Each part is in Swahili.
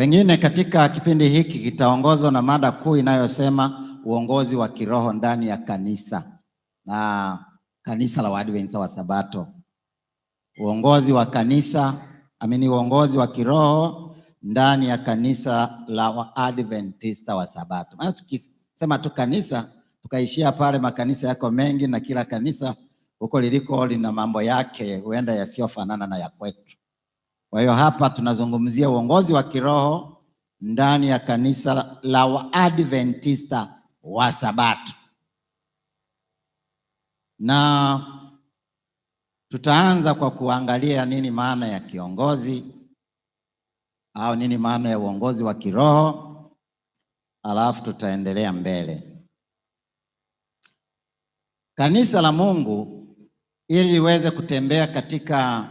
Pengine katika kipindi hiki kitaongozwa na mada kuu inayosema uongozi wa kiroho ndani ya kanisa na kanisa la Waadventista wa Sabato. Uongozi wa kanisa, uongozi wa kiroho ndani ya kanisa la Waadventista wa Sabato. Maana tukisema tu kanisa tukaishia pale, makanisa yako mengi na kila kanisa huko liliko lina mambo yake huenda yasiyofanana na ya kwetu. Kwa hiyo hapa tunazungumzia uongozi wa kiroho ndani ya kanisa la Waadventista wa Sabato. Na tutaanza kwa kuangalia nini maana ya kiongozi au nini maana ya uongozi wa kiroho, alafu tutaendelea mbele. Kanisa la Mungu ili liweze kutembea katika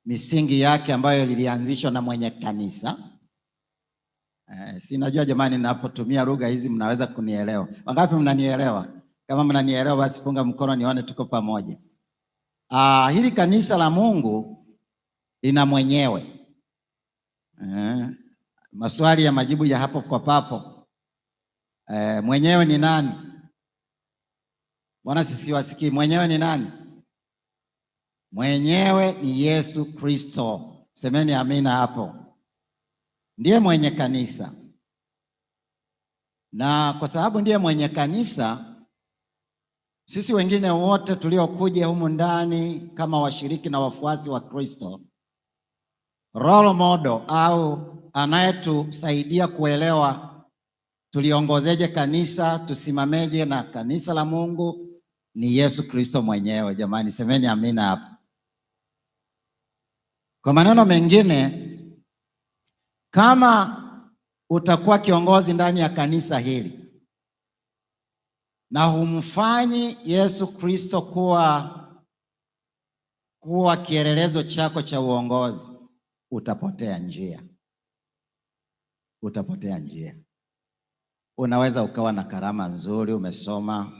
misingi yake ambayo lilianzishwa na mwenye kanisa. Sinajua jamani, ninapotumia lugha hizi mnaweza kunielewa. Wangapi mnanielewa? Kama mnanielewa basi punga mkono nione tuko pamoja. Hili kanisa la Mungu lina mwenyewe. Maswali ya majibu ya hapo kwa papo. Mwenyewe ni nani? Bwana sisiwasikii. Mwenyewe ni nani? Mwenyewe ni Yesu Kristo. Semeni amina hapo. Ndiye mwenye kanisa. Na kwa sababu ndiye mwenye kanisa, sisi wengine wote tuliokuja humu ndani kama washiriki na wafuasi wa Kristo, role model au anayetusaidia kuelewa tuliongozeje kanisa, tusimameje na kanisa la Mungu ni Yesu Kristo mwenyewe. Jamani, semeni amina hapo. Kwa maneno mengine, kama utakuwa kiongozi ndani ya kanisa hili na humfanyi Yesu Kristo kuwa kielelezo chako cha uongozi, utapotea njia. Utapotea njia. Unaweza ukawa na karama nzuri, umesoma,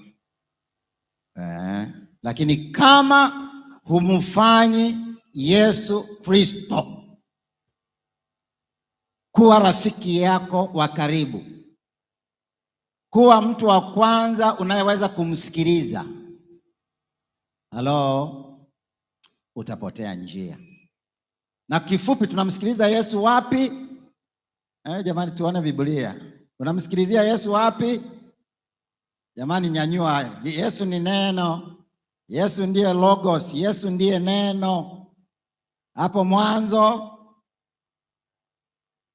lakini kama humfanyi Yesu Kristo kuwa rafiki yako wa karibu, kuwa mtu wa kwanza unayeweza kumsikiliza, utapotea njia. Na kifupi, tunamsikiliza Yesu wapi? Jamani, tuone Biblia. Unamsikilizia Yesu wapi? Jamani, nyanyua. Yesu ni neno. Yesu ndiye logos. Yesu ndiye neno. Hapo mwanzo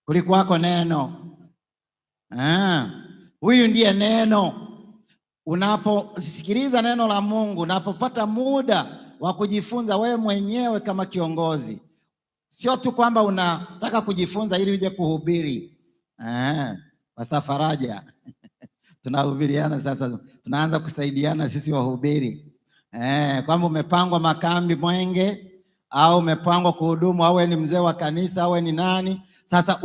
kulikuwako neno. Huyu ndiye neno. Unaposikiliza neno la Mungu, unapopata muda wa kujifunza wewe mwenyewe kama kiongozi, sio tu kwamba unataka kujifunza ili uje kuhubiri. Pastor Faraja tunahubiriana sasa, tunaanza kusaidiana sisi wahubiri. Kwamba umepangwa makambi Mwenge au umepangwa kuhudumu, au ni mzee wa kanisa au ni nani, sasa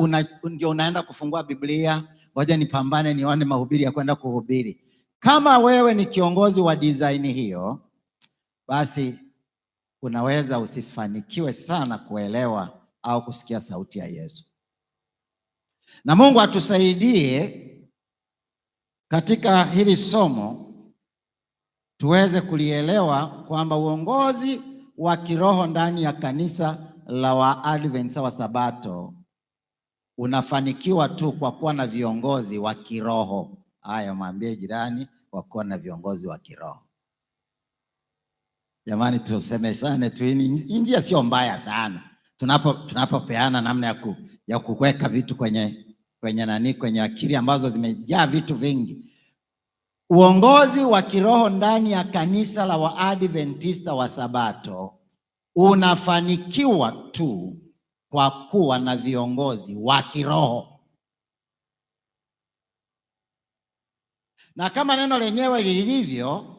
ndio unaenda kufungua Biblia, ngoja nipambane nione mahubiri ya kwenda kuhubiri. Kama wewe ni kiongozi wa design hiyo, basi unaweza usifanikiwe sana kuelewa au kusikia sauti ya Yesu. Na Mungu atusaidie katika hili somo tuweze kulielewa kwamba uongozi wa kiroho ndani ya kanisa la Waadventista wa Sabato unafanikiwa tu kwa kuwa na viongozi wa kiroho. Haya, mwambie jirani, kwa kuwa na viongozi wa kiroho. Jamani, tuseme sana tu, njia sio mbaya sana tunapopeana namna ya kuweka vitu kwenye akili ambazo zimejaa vitu vingi. Uongozi wa kiroho ndani ya kanisa la Waadventista wa Sabato unafanikiwa tu kwa kuwa na viongozi wa kiroho. Na kama neno lenyewe lilivyo,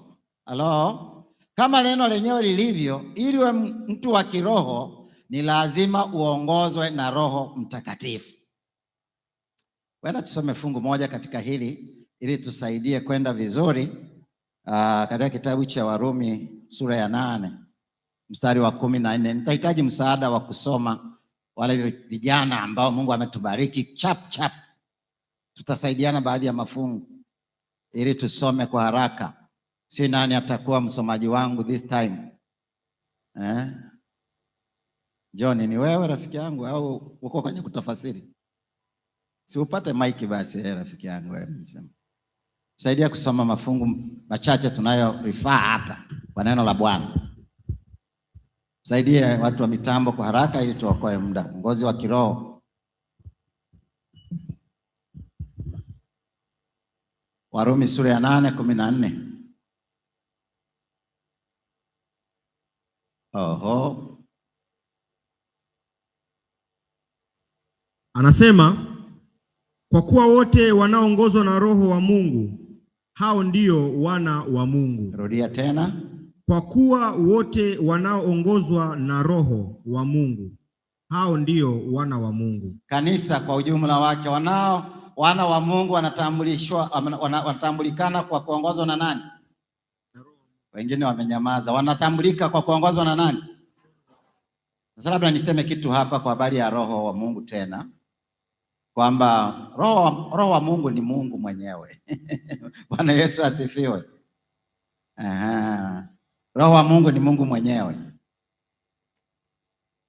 kama neno lenyewe lilivyo, ili uwe mtu wa kiroho ni lazima uongozwe na Roho Mtakatifu. Wenda tusome fungu moja katika hili ili tusaidie kwenda vizuri. Katika kitabu cha Warumi sura ya 8 mstari wa 14. Nitahitaji msaada wa kusoma wale vijana ambao Mungu ametubariki chap, tutasaidiana baadhi ya mafungu ili tusome kwa haraka. Si nani atakuwa msomaji wangu this time? John, ni wewe rafiki yangu au uko kwenye kutafasiri? Si upate mic basi, rafiki yangu wewe msema. Saidia kusoma mafungu machache tunayo refer hapa kwa neno la Bwana. Saidie watu wa mitambo kwa haraka ili tuokoe muda. Ngozi wa kiroho. Warumi sura ya 8:14. Oho. Anasema, kwa kuwa wote wanaoongozwa na Roho wa Mungu, hao ndio wana wa Mungu. Rudia tena. Kwa kuwa wote wanaoongozwa na Roho wa Mungu, hao ndio wana wa Mungu. Kanisa kwa ujumla wake, wana wa Mungu wanatambulikana kwa kuongozwa na nani? Wengine wamenyamaza. Wanatambulika kwa kuongozwa na nani? Sasa labda niseme kitu hapa kwa habari ya Roho wa Mungu tena, kwamba Roho wa Mungu ni Mungu mwenyewe. Bwana Yesu asifiwe. Roho wa Mungu ni Mungu mwenyewe.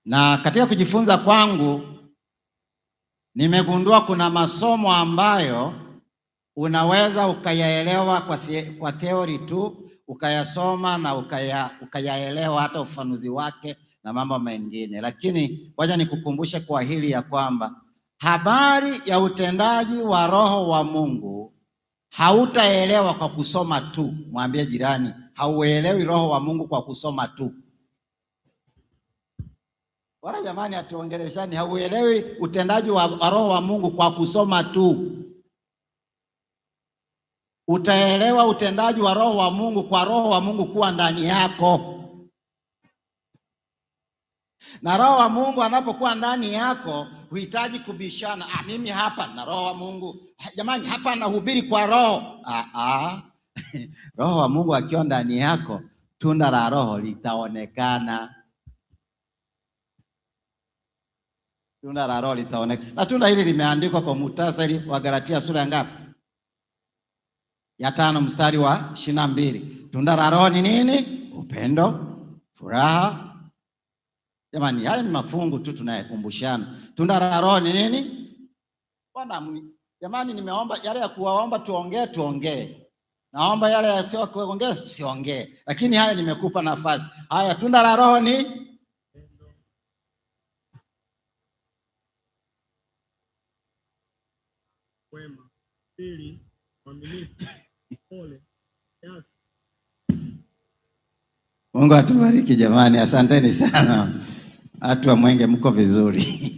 Na katika kujifunza kwangu nimegundua kuna masomo ambayo unaweza ukayaelewa kwa theory tu, ukayasoma na ukayaelewa hata ufanuzi wake na mambo mengine. Lakini wacha nikukumbushe kwa hili ya kwamba habari ya utendaji wa Roho wa Mungu hautaelewa kwa kusoma tu. Mwambie jirani, hauelewi Roho wa Mungu kwa kusoma tu. Bwana jamani, atuongeleshani. Hauelewi utendaji wa Roho wa Mungu kwa kusoma tu. Utaelewa utendaji wa Roho wa Mungu kwa Roho wa Mungu kuwa ndani yako. Na Roho wa Mungu anapokuwa ndani yako, huhitaji kubishana. Mimi hapa na Roho wa Mungu. Jamani, hapa nahubiri kwa Roho. Roho wa Mungu akiwa ndani yako, tunda la Roho litaonekana. Tunda la Roho litaonekana. Na tunda hili limeandikwa kwa muhtasari wa Galatia sura ya ngapi? Ya 5 mstari wa 22. Tunda la Roho ni nini? Upendo, furaha. Jamani, haya ni mafungu tu tunayekumbushana. Tunda la Roho ni nini? Bwana jamani, nimeomba yale ya kuwaomba tuongee. Naomba yale ya sio kuongea tusiongee. Lakini haya nimekupa nafasi. Haya, tunda la Roho ni wema, pili, uaminifu, pole, kiasi. Mungu atubariki jamani, asanteni sana. Watu wa Mwenge mko vizuri.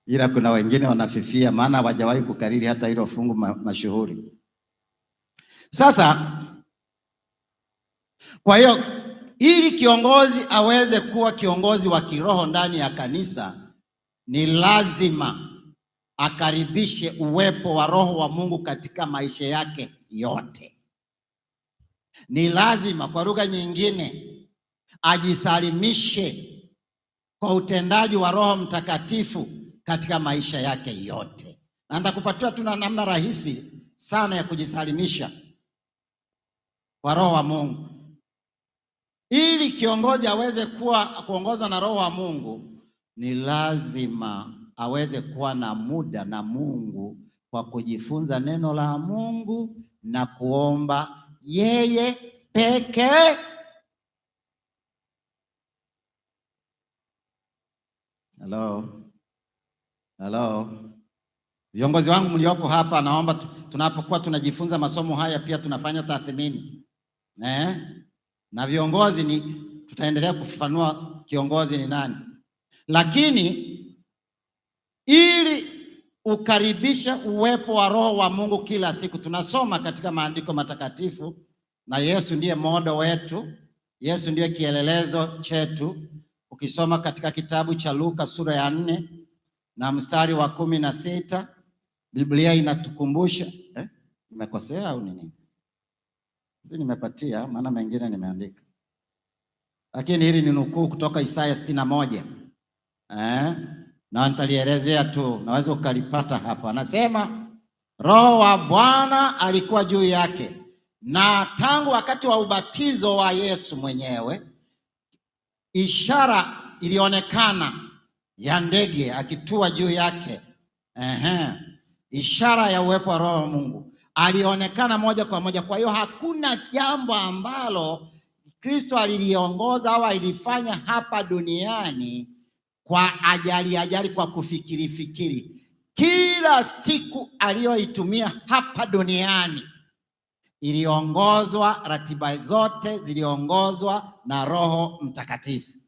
Ila kuna wengine wanafifia maana hawajawahi kukariri hata hilo fungu mashuhuri. Sasa kwa hiyo ili kiongozi aweze kuwa kiongozi wa kiroho ndani ya kanisa, ni lazima akaribishe uwepo wa Roho wa Mungu katika maisha yake yote. Ni lazima, kwa lugha nyingine, ajisalimishe kwa utendaji wa Roho Mtakatifu katika maisha yake yote. Na nitakupatia tu namna rahisi sana ya kujisalimisha kwa Roho wa Mungu. Ili kiongozi aweze kuongozwa na Roho wa Mungu, ni lazima aweze kuwa na muda na Mungu kwa kujifunza neno la Mungu na kuomba yeye pekee. Hello. Viongozi wangu mlioko hapa, naomba tunapokuwa tunajifunza masomo haya pia tunafanya tathmini. Na viongozi tutaendelea kufafanua kiongozi ni nani. Lakini ili ukaribisha uwepo wa Roho wa Mungu kila siku, tunasoma katika maandiko matakatifu, na Yesu ndiye modo wetu. Yesu ndiye kielelezo chetu. Ukisoma katika kitabu cha Luka sura ya 4 na mstari wa 16, Biblia inatukumbusha nimekosea au nini? Nimepatia maana mengine nimeandika. Lakini hili ni nukuu kutoka Isaya 61. na nitalielezea tu, naweza ukalipata hapa. Anasema Roho wa Bwana alikuwa juu yake, na tangu wakati wa ubatizo wa Yesu mwenyewe ishara ilionekana ya ndege akitua juu yake. Ishara ya uwepo wa Roho wa Mungu alionekana moja kwa moja. Kwa hiyo hakuna jambo ambalo Kristo aliliongoza au alifanya hapa duniani kwa ajali, kwa kufikiri. Kila siku aliyoitumia hapa duniani iliongozwa, ratiba zote ziliongozwa na Roho Mtakatifu.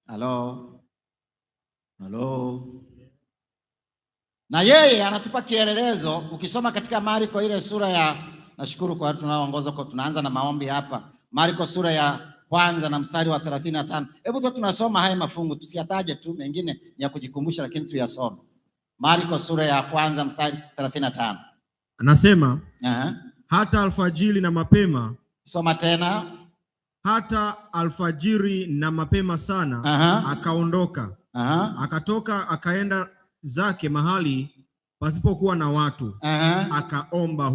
Halo. Na yeye anatupa kielelezo. Ukisoma katika Marko ile sura ya, nashukuru kwa watu tunaoongoza kwa, tunaanza na maombi hapa. Marko sura ya 1 na mstari wa 35. Hebu tu tunasoma haya mafungu, tusiyataje tu, mengine ni ya kujikumbusha, lakini tuyasome. Marko sura ya 1 mstari 35. Anasema hata alfajiri na mapema. Soma tena. Hata alfajiri na mapema sana akaondoka. Akatoka akaenda zake mahali pasipokuwa na watu. Akaomba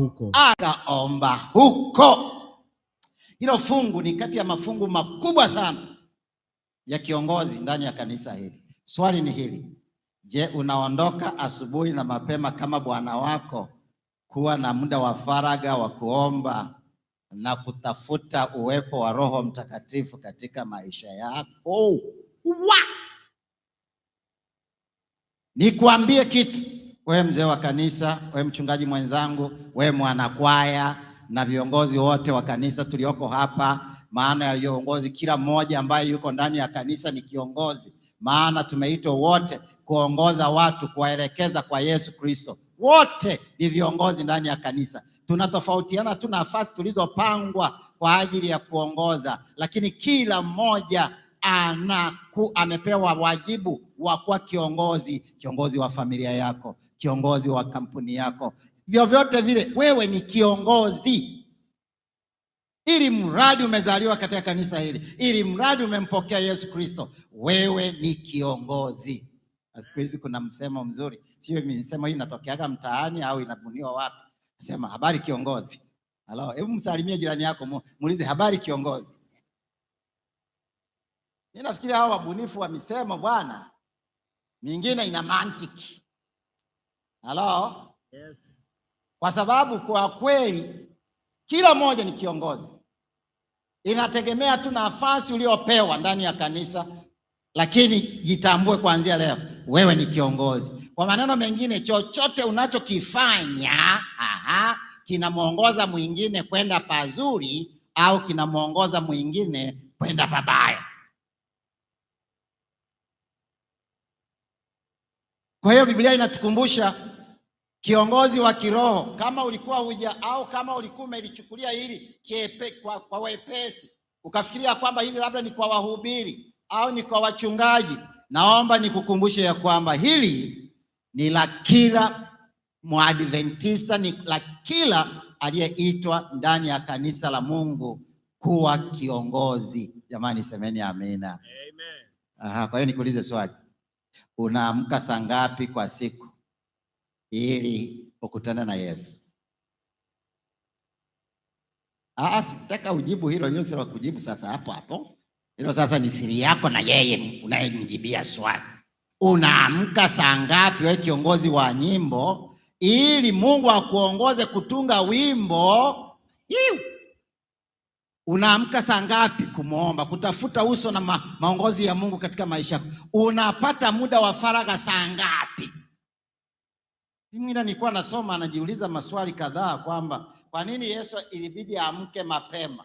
huko. Hilo fungu ni kati ya mafungu makubwa sana ya kiongozi ndani ya kanisa hili. Swali ni hili: je, unaondoka asubuhi na mapema kama Bwana wako kuwa na muda wa faraga wa kuomba na kutafuta uwepo wa Roho Mtakatifu katika maisha yako? Nikuambie kitu, wewe mzee wa kanisa, wewe mchungaji mwenzangu, wewe mwanakwaya na viongozi wote wa kanisa tulioko hapa. Maana ya viongozi, kila mmoja ambaye yuko ndani ya kanisa ni kiongozi, maana tumeitwa wote kuongoza watu, kuwaelekeza kwa Yesu Kristo. Wote ni viongozi ndani ya kanisa. Tunatofautiana tu nafasi tulizopangwa kwa ajili ya kuongoza, lakini kila mmoja amepewa wajibu wa kuwa kiongozi wa familia yako, kiongozi wa kampuni yako. Vyovyote vile wewe ni kiongozi, ili mradi umezaliwa katika kanisa hili, ili mradi umempokea Yesu Kristo, wewe ni kiongozi. Siku hizi kuna msemo mzuri, sio msemo hii inatokeaga mtaani au inabuniwa wapi. Nasema habari kiongozi. Halo, hebu msalimie jirani yako, muulize habari kiongozi. Mimi nafikiri hao wabunifu wa misemo bwana, mingine ina mantiki. Halo? Yes. Kwa sababu kwa kweli kila mmoja ni kiongozi. Inategemea tu nafasi uliopewa ndani ya kanisa, lakini jitambue kuanzia leo wewe ni kiongozi. Kwa maneno mengine, chochote unachokifanya kinamuongoza mwingine kwenda pazuri au kinamuongoza mwingine kwenda pabaya. Kwa hiyo Biblia inatukumbusha kiongozi wa kiroho, kama ulikuwa au kama ulikuwa umelichukulia hili kwa wepesi, ukafikiria kwamba hili labda ni kwa wahubiri au ni kwa wachungaji, naomba nikukumbushe ya kwamba hili ni la kila Mwadventista, ni la kila aliyeitwa ndani ya kanisa la Mungu kuwa kiongozi. Jamani, semeni amina. Amen. Kwa hiyo nikuulize swali, unaamka saa ngapi kwa siku ili ukutane na Yesu? Sitaka ujibu hilo sio kujibu sasa hapo. Hilo sasa ni siri yako na yeye unayemjibia swali. Unaamka saa ngapi wewe kiongozi wa nyimbo ili Mungu akuongoze kutunga wimbo? Unaamka saa ngapi kumuomba, kutafuta uso na maongozi ya Mungu katika maisha yako? Unapata muda wa faraga saa ngapi? Mimi nilikuwa nasoma, najiuliza maswali kadhaa kwamba kwa nini Yesu ilibidi amke mapema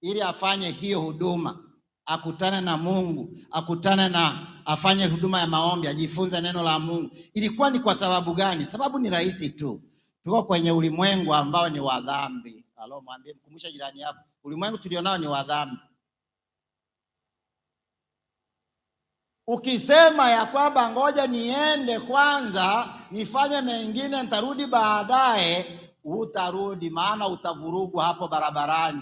ili afanye hiyo huduma, akutane na Mungu, afanye huduma ya maombi, ajifunze neno la Mungu. Ilikuwa ni kwa sababu gani? Sababu ni rahisi tu. Tuko kwenye ulimwengu ambao ni wa dhambi. Halo, mwambie, mkumbusha jirani yako, ulimwengu tulionao ni wa dhambi. Ukisema ya kwamba ngoja niende kwanza nifanye mengine nitarudi baadaye, utarudi, maana utavurugwa hapo barabarani.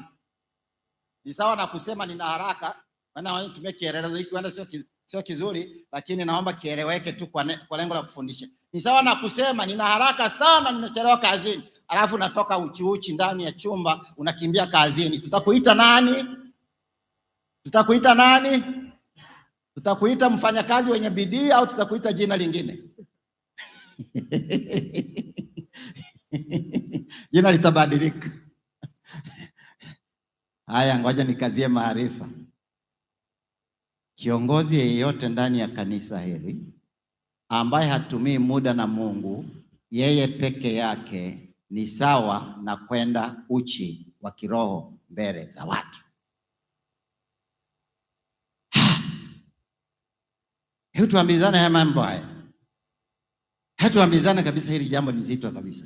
Ni sawa na kusema nina haraka, maana tumie kielelezo hiki, wanda sio kizuri, lakini naomba kieleweke tu kwa lengo la kufundisha. Ni sawa na kusema nina haraka sana, nimechelewa kazini, alafu natoka uchi ndani ya chumba unakimbia kazini. Tutakuita nani? Tutakuita nani? Tutakuita mfanyakazi wenye bidii au tutakuita jina lingine? Jina litabadilika. Haya, ngoja nikazie maarifa. Kiongozi yeyote ndani ya kanisa hili ambaye hatumii muda na Mungu, yeye peke yake ni sawa na kwenda uchi wa kiroho mbele za watu. Hebu tuambizane haya mambo haya. Hatuambizane kabisa, hili jambo ni zito kabisa.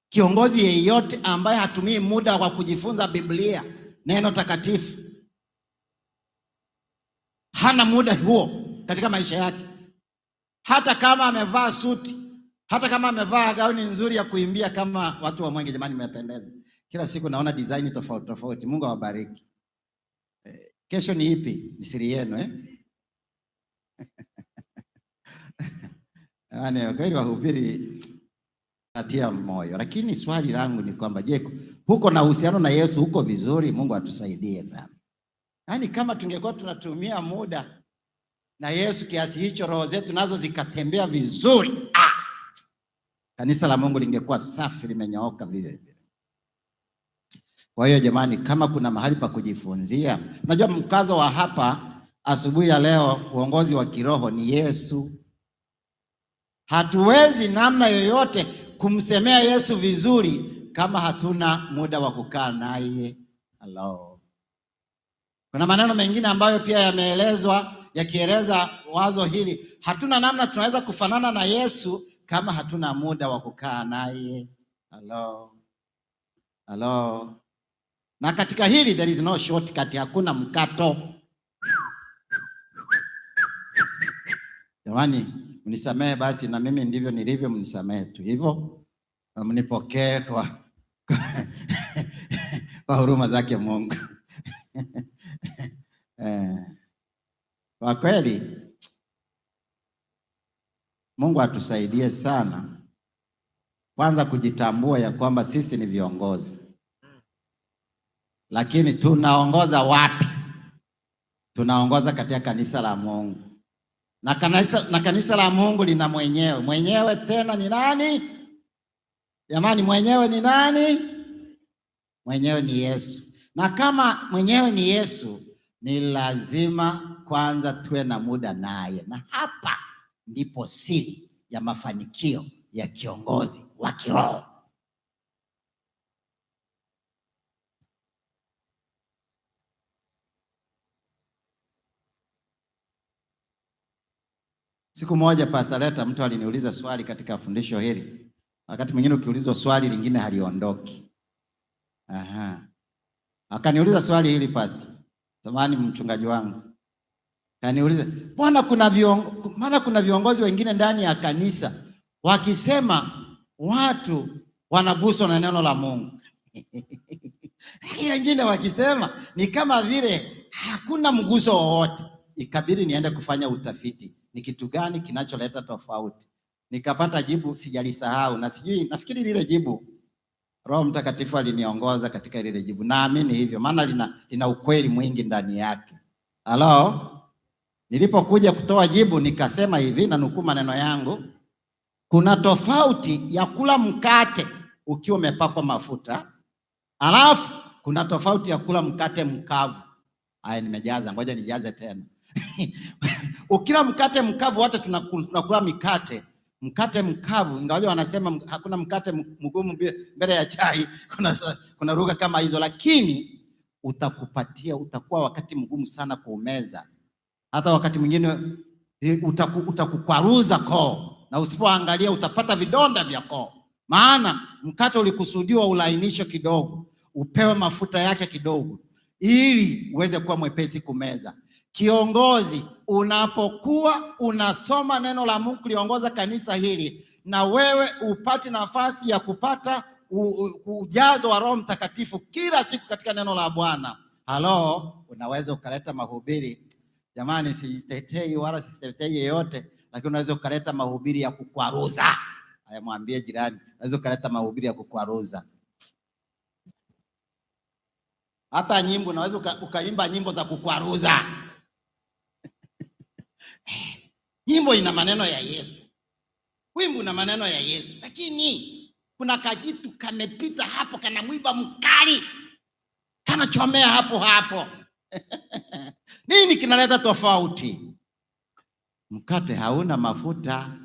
Kiongozi yeyote ambaye hatumii muda wa kujifunza Biblia, neno takatifu, hana muda huo katika maisha yake. Hata kama amevaa suti, hata kama amevaa gauni nzuri ya kuimbia kama watu wa Mwenge, jamani mmependeza. Kila siku naona design tofauti tofauti. Mungu awabariki. Kesho ni ipi? Ni siri yenu Yaani kweli wahubiri natia moyo, lakini swali langu ni kwamba je, huko na uhusiano na Yesu huko vizuri? Mungu atusaidie sana. Yaani kama tungekuwa tunatumia muda na Yesu kiasi hicho, roho zetu nazo zikatembea vizuri, kanisa la Mungu lingekuwa safi, limenyooka vile. Kwa hiyo jamani, kama kuna mahali pa kujifunzia, unajua mkazo wa hapa asubuhi ya leo, uongozi wa kiroho ni Yesu. Hatuwezi namna yoyote kumsemea Yesu vizuri kama hatuna muda wa kukaa naye. Hello. Kuna maneno mengine ambayo pia yameelezwa yakieleza wazo hili. Hatuna namna tunaweza kufanana na Yesu kama hatuna muda wa kukaa naye. Hello. Hello. Na katika hili there is no shortcut, hakuna mkato. Jamani, mnisamehe basi, na mimi ndivyo nilivyo, mnisamehe tu hivyo. Mnipokee kwa huruma zake Mungu. Kwa kweli Mungu atusaidie sana, kwanza kujitambua ya kwamba sisi ni viongozi, lakini tunaongoza wapi? Tunaongoza katika kanisa la Mungu, na kanisa la Mungu lina mwenyewe tena ni nani? Jamani, mwenyewe ni nani? Mwenyewe ni Yesu. Na kama mwenyewe ni Yesu, ni lazima kwanza tuwe na muda naye, na hapa ndipo siri ya mafanikio ya kiongozi wa kiroho. Siku moja Pastor Leta, mtu aliniuliza swali katika fundisho hili. Wakati mwingine ukiulizwa swali lingine haliondoki. Akaniuliza swali hili Pastor. Zamani mchungaji wangu. Akaniuliza, "Bwana kuna viongozi wengine ndani ya kanisa wakisema watu wanaguswa na neno la Mungu." Lakini wengine wakisema ni kama vile hakuna mguso wowote. Ikabidi niende kufanya utafiti. Ni kitu gani kinacholeta tofauti? Nikapata jibu sijalisahau, na nafikiri lile jibu Roho Mtakatifu aliniongoza katika lile jibu. Naamini hivyo, maana lina ukweli mwingi ndani yake. Halo? Nilipokuja kutoa jibu nikasema hivi, na nukuu maneno yangu, kuna tofauti ya kula mkate ukiwa umepakwa mafuta, alafu kuna tofauti ya kula mkate mkavu. Haya, nimejaza, ngoja nijaze tena. Ukila mkate mkavu, wote tunakula mkate mkavu, ingawa wanasema hakuna mkate mgumu mbele ya chai, kuna lugha kama hizo, lakini utakuwa wakati mgumu sana kuumeza. Hata wakati mwingine utakukwaruza koo, na usipoangalia utapata vidonda vya koo. Maana mkate ulikusudiwa ulainisho kidogo, upewe mafuta yake kidogo, ili uweze kuwa mwepesi kumeza. Kiongozi, unapokuwa unasoma neno la Mungu liongoza kanisa hili, na wewe upate nafasi ya kupata ujazo wa Roho Mtakatifu kila siku katika neno la Bwana, unaweza ukaleta mahubiri Jamani, sijitetei wala sitetei yeyote, lakini unaweza ukaleta mahubiri ya kukwaruza. Haya, mwambie jirani, unaweza ukaleta mahubiri ya kukwaruza. Hata nyimbo unaweza ukaimba nyimbo za kukwaruza. Nyimbo ina maneno ya Yesu, wimbo una maneno ya Yesu, lakini kuna kajitu kamepita hapo, kana mwiba mkali, kanachomea hapo hapo. Nini kinaleta tofauti? Mkate hauna mafuta,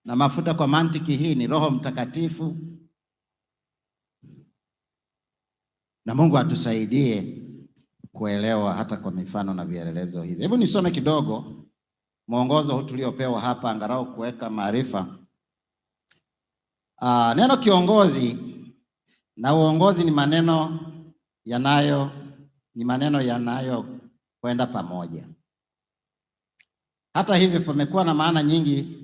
na mafuta kwa mantiki hii ni Roho Mtakatifu. Na Mungu atusaidie kuelewa hata kwa mifano na vielelezo hivi. Hebu nisome kidogo mwongozo huu tuliopewa hapa, angalau kuweka maarifa. Neno kiongozi na uongozi ni maneno yanayo kwenda pamoja. Hata hivyo, pamekuwa na maana nyingi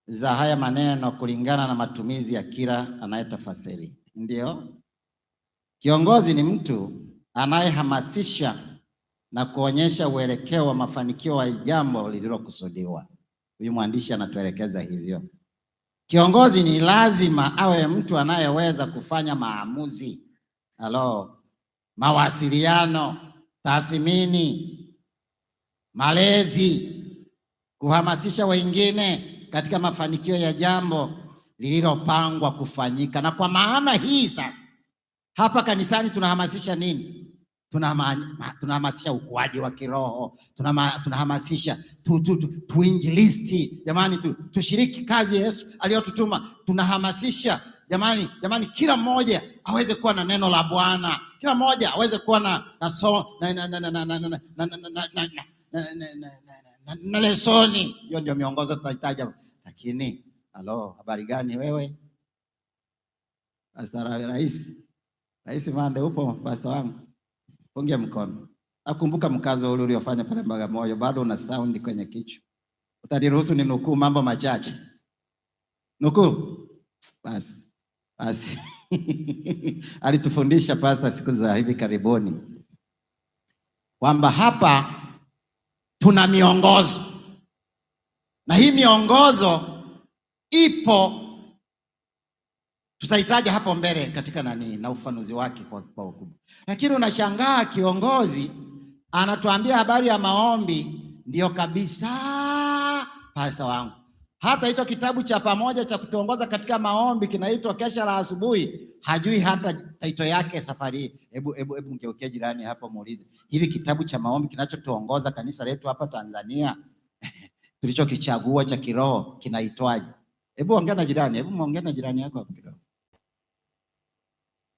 za haya maneno kulingana na matumizi ya kila anayetafasiri. Ndio, kiongozi ni mtu anayehamasisha na kuonyesha uelekeo wa mafanikio wa jambo lililokusudiwa. Huyu mwandishi anatuelekeza hivyo. Kiongozi ni lazima awe mtu anayeweza kufanya maamuzi, mawasiliano, tathmini, malezi, kuhamasisha wengine katika mafanikio ya jambo lililopangwa kufanyika. Na kwa maana hii sasa, hapa kanisani tunahamasisha nini? Tunahamasisha ukuaji wa kiroho, tunahamasisha tuinjilisti. Jamani, tushiriki kazi ya Yesu aliyotutuma. Tunahamasisha jamani, kila mmoja aweze kuwa na neno la Bwana, kila mmoja aweze kuwa na lesoni. Hiyo ndio miongozo tunahitaji. Lakini habari gani wewe? Pastor Rais Mande, upo pastor wangu? Pungia mkono. Nakumbuka mkazo ule uliofanya pale Bagamoyo, bado una sound kwenye kichwa. Utaniruhusu ni nukuu mambo machache? Nukuu? Basi. Alitufundisha pastor siku za hivi karibuni kwamba hapa tuna miongozo, na hii miongozo ipo, tutahitaji hapo mbele katika na ufanuzi wake kwa ukubwa. Lakini unashangaa kiongozi anatuambia habari ya maombi. Ndio kabisa pasta wangu, hata hicho kitabu cha pamoja cha kutuongoza katika maombi kinaitwa Kesha la Asubuhi, hajui hata taito yake safari. Hebu mgeukie jirani hapo, muulize, hivi kitabu cha maombi kinachotuongoza kanisa letu hapa Tanzania tulichokichagua cha kiroho kinaitwaje? Hebu ongea na jirani, muongee na jirani yako hapo kidogo.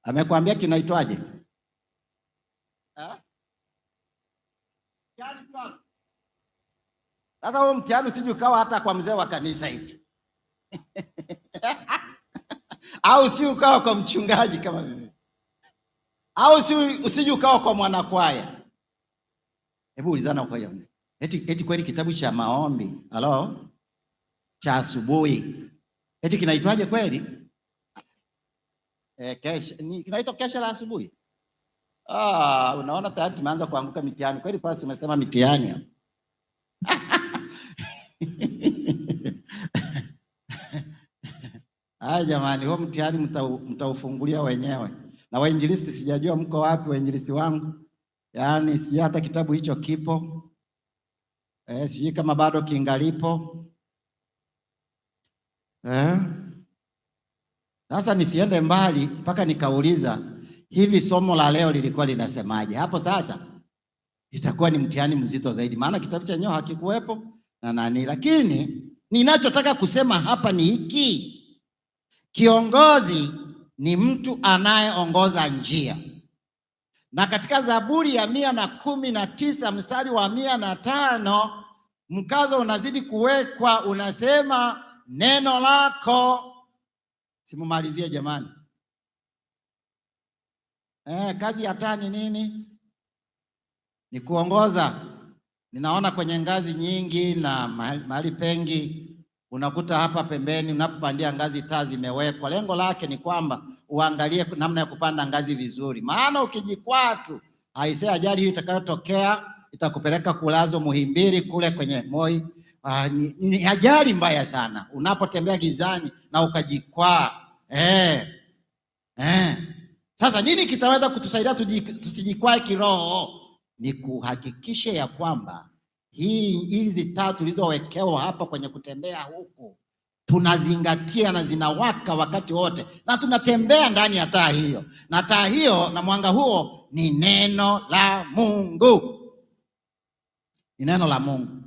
Amekwambia kinaitwaje? Sasa huo mtihani usije ukawa hata kwa mzee wa kanisa hili. Au si ukawa kwa mchungaji kama mimi. Au usije ukawa kwa mwanakwaya. Hebu ulizana kwa hiyo. Eti kweli kitabu cha maombi, cha asubuhi, eti kinaitwaje kweli? Kinaitwa Kesha la Asubuhi. Unaona tayari tumeanza kuanguka mitihani. Kweli pasi tumesema mitihani. Jamani, huo mtihani mtaufungulia wenyewe. Na wainjilisti sijajua mko wapi wainjilisti wangu. Yaani sijui hata kitabu hicho kipo. Sijui kama bado kingalipo. Sasa nisiende mbali mpaka nikauliza, hivi somo la leo lilikuwa linasemaje? Hapo sasa itakuwa ni mtihani mzito zaidi, maana kitabu chenyewe hakikuwepo lakini ninachotaka kusema hapa ni hiki: kiongozi ni mtu anayeongoza njia. Na katika Zaburi ya 119 mstari wa 105 mkazo unazidi kuwekwa, unasema neno lako. Simumalizie jamani. Kazi ya taa ni nini? Ni kuongoza. Ninaona kwenye ngazi nyingi na mahali pengi unakuta hapa pembeni unapopandia ngazi taa zimewekwa. Lengo lake ni kwamba uangalie namna ya kupanda ngazi vizuri. Maana ukijikwaa tu, aisee, ajali hii itakayotokea itakupeleka kulazwa Muhimbili kule kwenye Moi. Ni ajali mbaya sana unapotembea gizani na ukajikwaa. Sasa nini kitaweza kutusaidia tusijikwae kiroho? Ni kuhakikisha ya kwamba hizi taa tulizowekewa hapa kwenye kutembea huku tunazingatia na zinawaka wakati wote, na tunatembea ndani ya taa hiyo, na taa hiyo na mwanga huo ni neno la Mungu, ni neno la Mungu.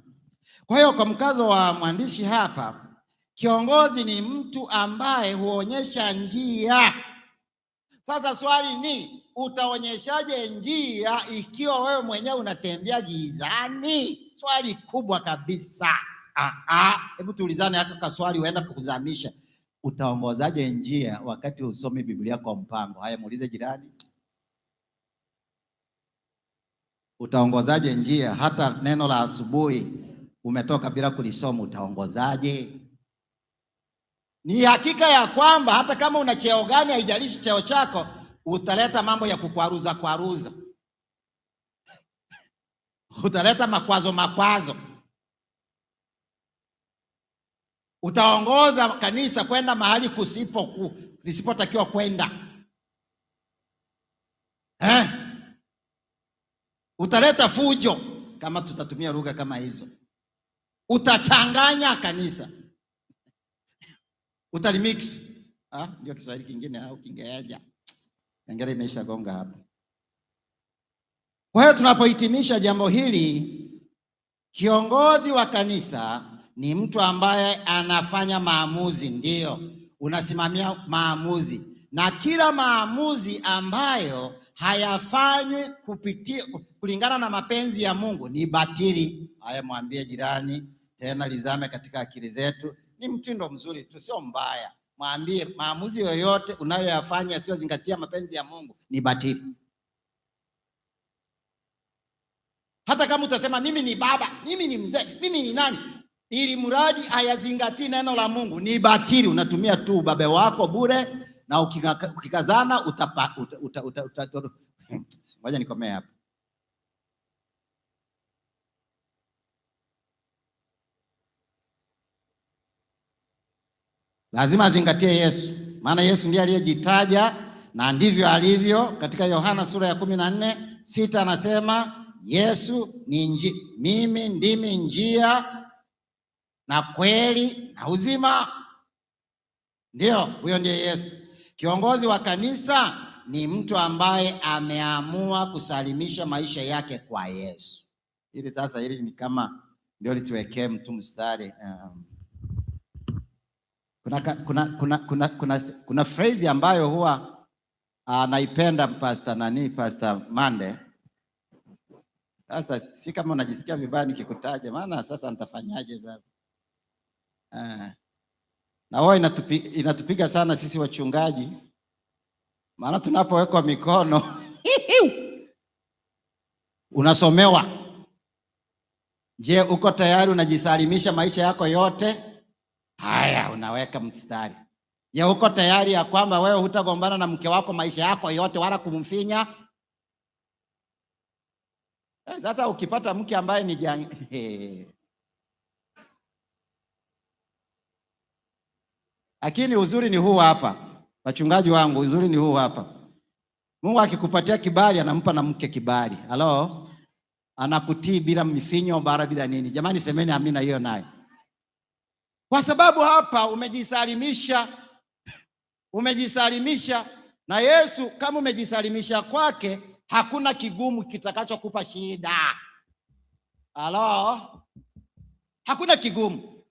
Kwa hiyo kwa mkazo wa mwandishi hapa, kiongozi ni mtu ambaye huonyesha njia. Sasa swali ni, utaonyeshaje njia ikiwa wewe mwenyewe unatembea gizani? Swali kubwa kabisa. Hebu tuulizane haka kaswali uenda kukuzamisha. Utaongozaje njia wakati usomi Biblia kwa mpango? Haya, muulize jirani. Utaongozaje njia hata neno la asubuhi umetoka bila kulisoma, utaongozaje? Ni hakika ya kwamba hata kama una cheo gani, haijalishi cheo chako, utaleta mambo ya kukwaruza. Utaleta makwazo. Utaongoza kanisa kwenda mahali lisipotakiwa kwenda. Utaleta fujo kama tutatumia lugha kama hizo. Utachanganya kanisa. Utalimix. Ndio Kiswahili kingine au Kiingereza. Kiingereza imeisha gonga hapo. Kwa hiyo tunapohitimisha jambo hili, kiongozi wa kanisa ni mtu ambaye anafanya maamuzi. Ndio, unasimamia maamuzi, na kila maamuzi ambayo hayafanywi kulingana na mapenzi ya Mungu ni batili. Haya, mwambie jirani tena, lizame katika akili zetu. Ni mtindo mzuri tu, sio mbaya. Mwambie maamuzi yoyote unayoyafanya sio zingatia mapenzi ya Mungu ni batili. Hata kama utasema mimi ni baba, mimi ni mzee, mimi ni nani, ili mradi hayazingatii neno la Mungu ni batili. Unatumia tu ubabe wako bure, na ukikazana ngoja nikomee hapa. Lazima azingatie Yesu, maana Yesu ndiye aliyejitaja na ndivyo alivyo. Katika Yohana sura ya 14:6 anasema Yesu ni mimi ndimi njia na kweli na uzima. Ndio, huyo ndiye Yesu. Kiongozi wa kanisa ni mtu ambaye ameamua kusalimisha maisha yake kwa Yesu. Hili sasa, hili ni kama ndio lituwekee mtu mstari. Kuna phrase ambayo huwa naipenda Pastor Mande. Sasa si kama unajisikia vibaya nikikutaja, maana sasa nitafanyaje baba? Na wao inatupiga sana sisi wachungaji, maana tunapowekwa mikono unasomewa. Je, uko tayari? Unajisalimisha maisha yako yote? Haya, unaweka mstari. Je, uko tayari ya kwamba wewe hutagombana na mke wako maisha yako yote wala kumfinya? Sasa ukipata mke ambaye ni lakini uzuri ni huu hapa, wachungaji wangu, uzuri ni huu hapa. Mungu akikupatia kibali anampa na mke kibali. Halo? Anakutii bila mifinyo bara bila nini. Jamani, semeni amina hiyo naye. Kwa sababu hapa umejisalimisha na Yesu. Kama umejisalimisha kwake, hakuna kigumu kitakachokupa shida. Halo? Hakuna kigumu.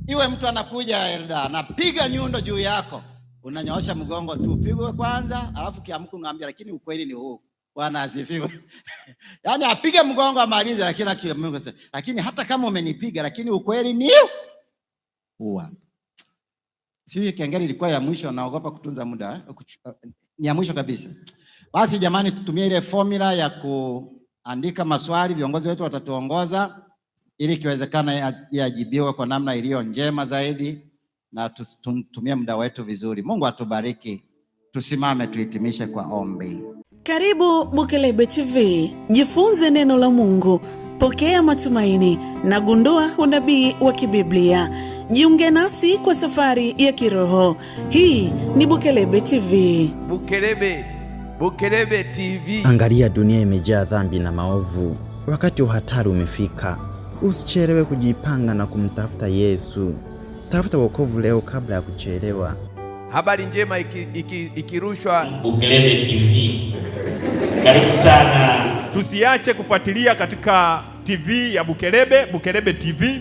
Iwe mtu anakuja anapiga nyundo juu yako, unanyoosha mgongo tu, pigwe kwanza, alafu kiamka unaambia lakini ukweli ni huu. Bwana asifiwe. Yaani apige mgongo amalize, lakini hata kama umenipiga lakini ukweli ni huu. Si kengele ilikuwa ya mwisho, naogopa kutunza muda. Ni ya mwisho kabisa. Basi jamani, tutumie ile formula ya kuandika maswali, viongozi wetu watatuongoza ili kiwezekana yajibiwe kwa namna iliyo njema zaidi, na tutumie muda wetu vizuri. Mungu atubariki. Tusimame tuhitimishe kwa ombi. Karibu Bukelebe TV, jifunze neno la Mungu, pokea matumaini na gundua unabii wa kibiblia. Jiunge nasi kwa safari ya kiroho. Hii ni Bukelebe TV. Bukelebe TV. Angalia, dunia imejaa dhambi na maovu. Wakati wa hatari umefika. Usichelewe kujipanga na kumtafuta Yesu. Tafuta wokovu leo kabla ya kuchelewa. Habari njema ikirushwa Bukelebe TV. Karibu sana. Tusiache kufuatilia katika TV ya Bukelebe TV.